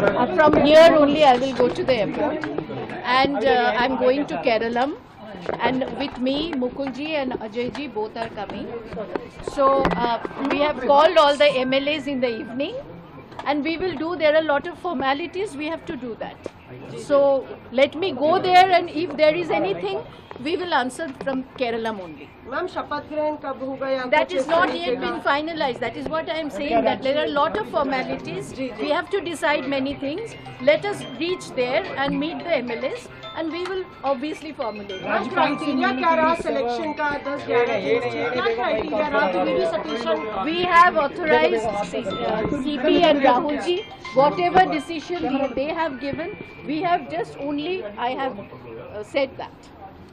From here only I will go to the airport, and I'm going to Keralam, and with me Mukulji and Ajayji both are coming. So we have called all the MLAs in the evening, and we will do, there are a lot of formalities, we have to do that. So let me go there, and if there is anything, we will answer from Keralam only. Ma'am, शपथ ग्रहण कब होगा या That is not yet been finalized. That is what I am saying, that there are a lot of formalities. We have to decide many things. Let us reach there and meet the MLAs, and we will obviously formulate. Criteria क्या रहा selection का 10-11 क्या criteria रहा तो भी सटीशन We have authorized CP and Rahul ji. Whatever decision they have given, we have just only, I have said that.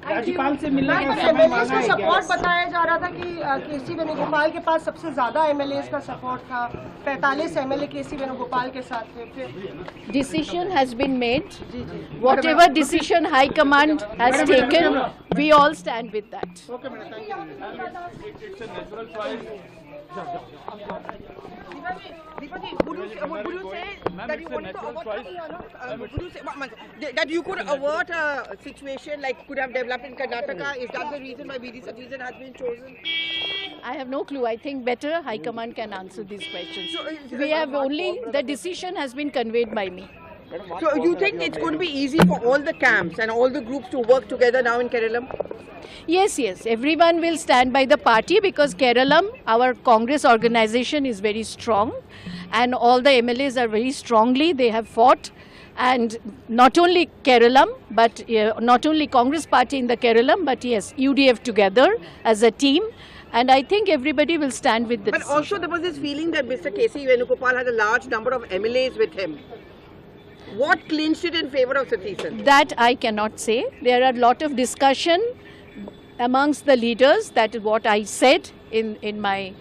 राज्यपाल से मिलने का समय एमएलए मांगा का है सपोर्ट बताया जा रहा था कि केसी वेणुगोपाल के पास सबसे ज्यादा एमएलए का सपोर्ट था। 45 एमएलए केसी वेणुगोपाल के साथ थे। फिर Decision has been made. Whatever decision High Command has taken, we all stand with that. Okay madam, thank you. It's a natural choice. Deepaji, would you say that you wanted to avert would you say that you could avert a situation like could have developed in Karnataka? Is that the reason why BD Satheesan has been chosen? I have no clue. I think better High Command can answer these questions. So, We have only, the decision has been conveyed by me. So you think it's going to be easy for all the camps and all the groups to work together now in Keralam? Yes, yes. Everyone will stand by the party because Keralam, our Congress organization, is very strong, and all the MLAs are very strongly. They have fought, and not only Keralam, but not only Congress party in the Keralam, but yes, UDF together as a team. And I think everybody will stand with the But decision. also there was this feeling that Mr. K.C. Venugopal had a large number of MLAs with him. What clinched it in favor of Satheesan? That I cannot say. There are a lot of discussion amongst the leaders. That is what I said in my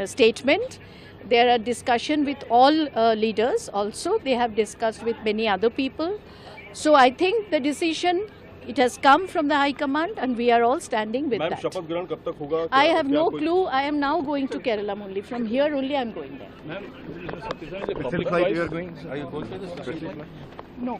statement. There are discussion with all leaders also. They have discussed with many other people. So I think the decision, it has come from the High Command, and we are all standing with ma'am that. शपथ ग्रहण कब तक होगा? I have no clue. I am now going to Keralam only. From here only I am going there. Ma'am Satheesan is a public choice. Are you going to this? No.